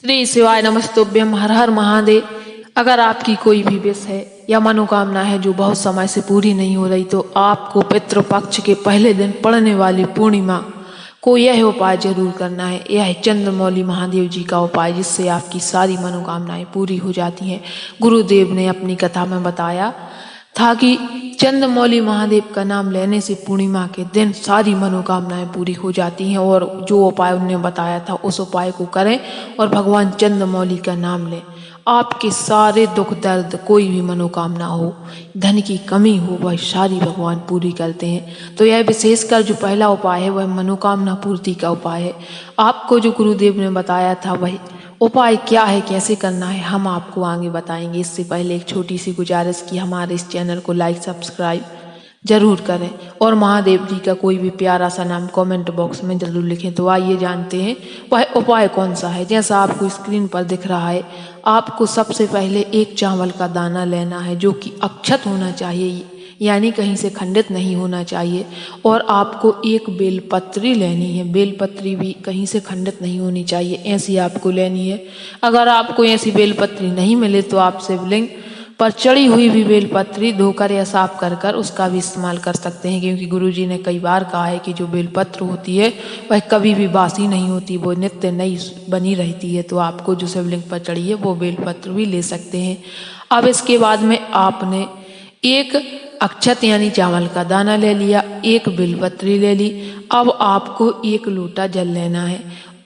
श्री शिवाय नमस्तुभ्यम। हर हर महादेव। अगर आपकी कोई भी विश है या मनोकामना है जो बहुत समय से पूरी नहीं हो रही, तो आपको पितृपक्ष के पहले दिन पड़ने वाली पूर्णिमा को यह उपाय जरूर करना है। यह है चंद्रमौली महादेव जी का उपाय, जिससे आपकी सारी मनोकामनाएं पूरी हो जाती हैं। गुरुदेव ने अपनी कथा में बताया था कि चंद्रमौली महादेव का नाम लेने से पूर्णिमा के दिन सारी मनोकामनाएं पूरी हो जाती हैं। और जो उपाय उन्होंने बताया था उस उपाय को करें और भगवान चंद्रमौली का नाम लें। आपके सारे दुख दर्द, कोई भी मनोकामना हो, धन की कमी हो, वह सारी भगवान पूरी करते हैं। तो यह विशेषकर जो पहला उपाय है वह मनोकामना पूर्ति का उपाय है। आपको जो गुरुदेव ने बताया था वह उपाय क्या है, कैसे करना है, हम आपको आगे बताएंगे। इससे पहले एक छोटी सी गुजारिश की हमारे इस चैनल को लाइक सब्सक्राइब जरूर करें और महादेव जी का कोई भी प्यारा सा नाम कमेंट बॉक्स में जरूर लिखें। तो आइए जानते हैं वह उपाय कौन सा है। जैसा आपको स्क्रीन पर दिख रहा है, आपको सबसे पहले एक चावल का दाना लेना है जो कि अक्षत होना चाहिए, यानी कहीं से खंडित नहीं होना चाहिए। और आपको एक बेलपत्री लेनी है, बेलपत्री भी कहीं से खंडित नहीं होनी चाहिए, ऐसी आपको लेनी है। अगर आपको ऐसी बेलपत्री नहीं मिले तो आप शिवलिंग पर चढ़ी हुई भी बेलपत्री धोकर या साफ कर कर उसका भी इस्तेमाल कर सकते हैं, क्योंकि गुरुजी ने कई बार कहा है कि जो बेलपत्र होती है वह कभी भी बासी नहीं होती, वो नित्य नई बनी रहती है। तो आपको जो शिवलिंग पर चढ़ी है वो बेलपत्र भी ले सकते हैं। अब इसके बाद में आपने एक अक्षत यानी चावल का दाना ले लिया, एक बेलपत्री ले ली। अब आपको एक लोटा जल लेना है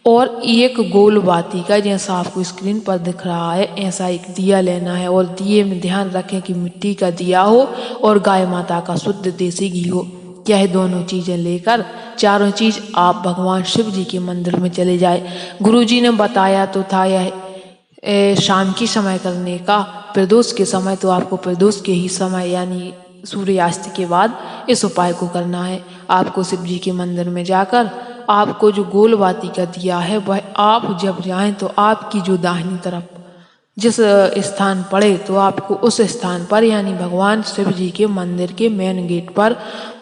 और एक गोल बाती का, जैसा आपको स्क्रीन पर दिख रहा है, ऐसा एक दिया लेना है। और दिए में ध्यान रखें कि मिट्टी का दिया हो और गाय माता का शुद्ध देसी घी हो। यह दोनों चीजें लेकर चारों चीज आप भगवान शिव जी के मंदिर में चले जाए। गुरुजी ने बताया तो था यह शाम की समय करने का, प्रदोष के समय तो आपको प्रदोष के ही समय यानी सूर्यास्त के बाद इस उपाय को करना है। आपको शिव जी के मंदिर में जाकर आपको जो गोल बाती का दिया है वह आप जब जाएं तो आपकी जो दाहिनी तरफ जिस स्थान पड़े तो आपको उस स्थान पर यानी भगवान शिव जी के मंदिर के मेन गेट पर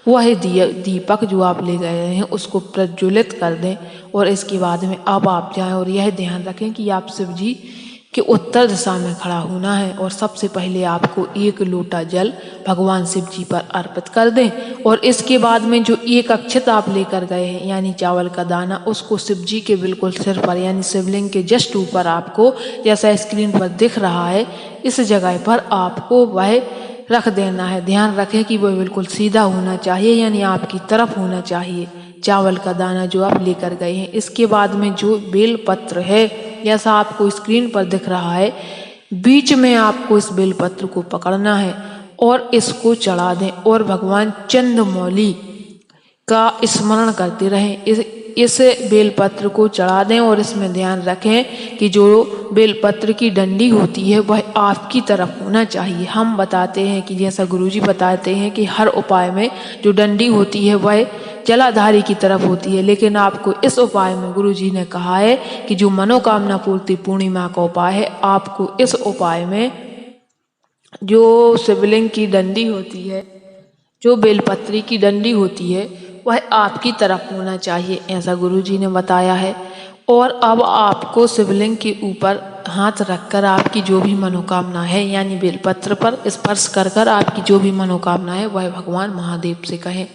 वह दीपक जो आप ले गए हैं उसको प्रज्वलित कर दें। और इसके बाद में अब आप जाएं और यह ध्यान रखें कि आप शिव जी कि उत्तर दिशा में खड़ा होना है। और सबसे पहले आपको एक लोटा जल भगवान शिव जी पर अर्पित कर दें। और इसके बाद में जो एक अक्षत आप लेकर गए हैं यानी चावल का दाना, उसको शिव जी के बिल्कुल सिर पर यानी शिवलिंग के जस्ट ऊपर आपको, जैसा स्क्रीन पर दिख रहा है, इस जगह पर आपको वह रख देना है। ध्यान रखें कि वह बिल्कुल सीधा होना चाहिए, यानी आपकी तरफ होना चाहिए चावल का दाना जो आप लेकर गए हैं। इसके बाद में जो बेलपत्र है, जैसा आपको स्क्रीन पर दिख रहा है, बीच में आपको इस बेलपत्र को पकड़ना है और इसको चढ़ा दें और भगवान चंद्रमौली का स्मरण करते रहें। इस बेलपत्र को चढ़ा दें और इसमें ध्यान रखें कि जो बेलपत्र की डंडी होती है वह आपकी तरफ होना चाहिए। हम बताते हैं कि जैसा गुरुजी बताते हैं कि हर उपाय में जो डंडी होती है वह जलाधारी की तरफ होती है, लेकिन आपको इस उपाय में गुरुजी ने कहा है कि जो मनोकामना पूर्ति पूर्णिमा का उपाय है, आपको इस उपाय में जो शिवलिंग की डंडी होती है, जो बेलपत्री की डंडी होती है, वह आपकी तरफ होना चाहिए, ऐसा गुरुजी ने बताया है। और अब आपको शिवलिंग के ऊपर हाथ रखकर आपकी जो भी मनोकामना है यानी बेलपत्र पर स्पर्श कर कर आपकी जो भी मनोकामना है वह भगवान महादेव से कहें।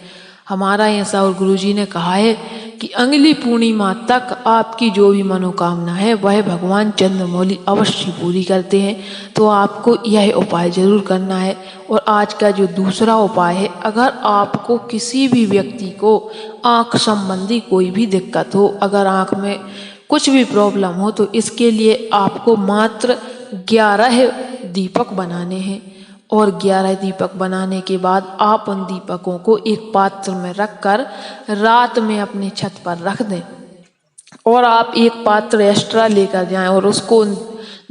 हमारा ऐसा और गुरुजी ने कहा है कि अगली पूर्णिमा तक आपकी जो भी मनोकामना है वह भगवान चंद्रमौली अवश्य पूरी करते हैं। तो आपको यह उपाय जरूर करना है। और आज का जो दूसरा उपाय है, अगर आपको किसी भी व्यक्ति को आँख संबंधी कोई भी दिक्कत हो, अगर आँख में कुछ भी प्रॉब्लम हो, तो इसके लिए आपको मात्र 11 दीपक बनाने हैं। और 11 दीपक बनाने के बाद आप उन दीपकों को एक पात्र में रखकर रात में अपनी छत पर रख दें। और आप एक पात्र एक्स्ट्रा लेकर जाएं और उसको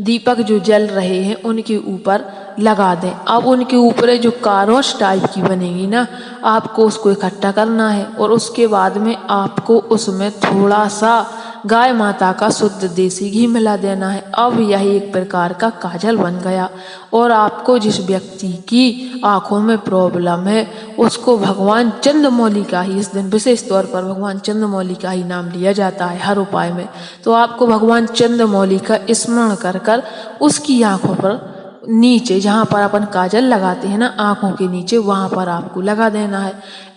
दीपक जो जल रहे हैं उनके ऊपर लगा दें। अब उनके ऊपर जो कारोश टाइप की बनेगी ना, आपको उसको इकट्ठा करना है और उसके बाद में आपको उसमें थोड़ा सा गाय माता का शुद्ध देसी घी मिला देना है। अब यह एक प्रकार का काजल बन गया और आपको जिस व्यक्ति की आंखों में प्रॉब्लम है उसको भगवान चंद्रमौली का ही, इस दिन विशेष तौर पर भगवान चंद्रमौली का ही नाम लिया जाता है हर उपाय में। तो आपको भगवान चंद्रमौली का स्मरण कर कर उसकी आंखों पर नीचे, जहाँ पर अपन काजल लगाते हैं ना आंखों के नीचे, वहाँ पर आपको लगा देना है।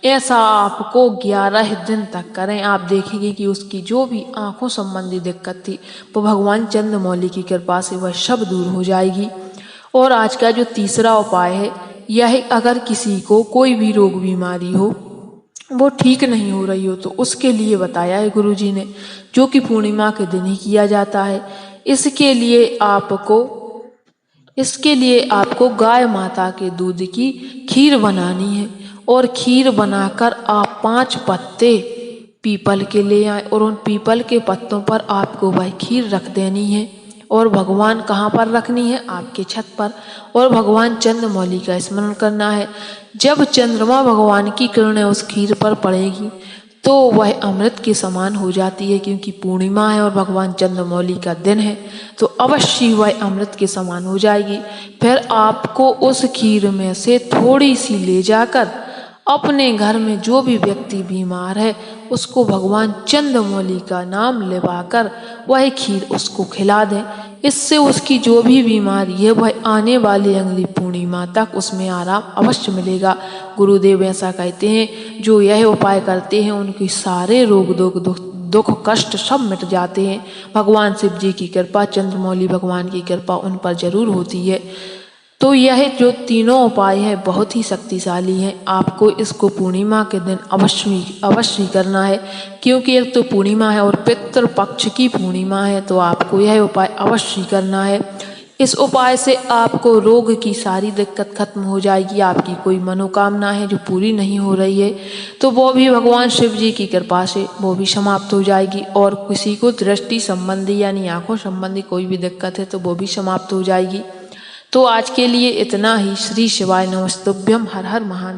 ऐसा आपको 11 दिन तक करें। आप देखेंगे कि उसकी जो भी आंखों संबंधी दिक्कत थी वो भगवान चंद्रमौली की कृपा से वह सब दूर हो जाएगी। और आज का जो तीसरा उपाय है यह, अगर किसी को कोई भी रोग बीमारी हो वो ठीक नहीं हो रही हो तो उसके लिए बताया है गुरुजी ने, जो कि पूर्णिमा के दिन ही किया जाता है। इसके लिए आपको गाय माता के दूध की खीर बनानी है और खीर बनाकर आप 5 पत्ते पीपल के ले आए और उन पीपल के पत्तों पर आपको वह खीर रख देनी है। और भगवान कहाँ पर रखनी है? आपके छत पर। और भगवान चंद्रमौली का स्मरण करना है। जब चंद्रमा भगवान की किरणें उस खीर पर पड़ेगी तो वह अमृत के समान हो जाती है, क्योंकि पूर्णिमा है और भगवान चंद्रमौली का दिन है, तो अवश्य वह अमृत के समान हो जाएगी। फिर आपको उस खीर में से थोड़ी सी ले जाकर अपने घर में जो भी व्यक्ति बीमार है उसको भगवान चंद्रमौली का नाम लेवाकर वह खीर उसको खिला दें। इससे उसकी जो भी बीमारी है वह आने वाली अगली पूर्णिमा तक उसमें आराम अवश्य मिलेगा। गुरुदेव ऐसा कहते हैं, जो यह उपाय करते हैं उनके सारे रोग दुख कष्ट सब मिट जाते हैं। भगवान शिव जी की कृपा, चंद्रमौली भगवान की कृपा उन पर जरूर होती है। तो यह जो तीनों उपाय है बहुत ही शक्तिशाली हैं। आपको इसको पूर्णिमा के दिन अवश्य करना है, क्योंकि एक तो पूर्णिमा है और पितृपक्ष की पूर्णिमा है, तो आपको यह उपाय अवश्य करना है। इस उपाय से आपको रोग की सारी दिक्कत खत्म हो जाएगी। आपकी कोई मनोकामना है जो पूरी नहीं हो रही है तो वो भी भगवान शिव जी की कृपा से वो भी समाप्त हो जाएगी। और किसी को दृष्टि संबंधी यानी आंखों संबंधी कोई भी दिक्कत है तो वो भी समाप्त हो जाएगी। तो आज के लिए इतना ही। श्री शिवाय नमस्तुभ्यम। हर हर महादेव।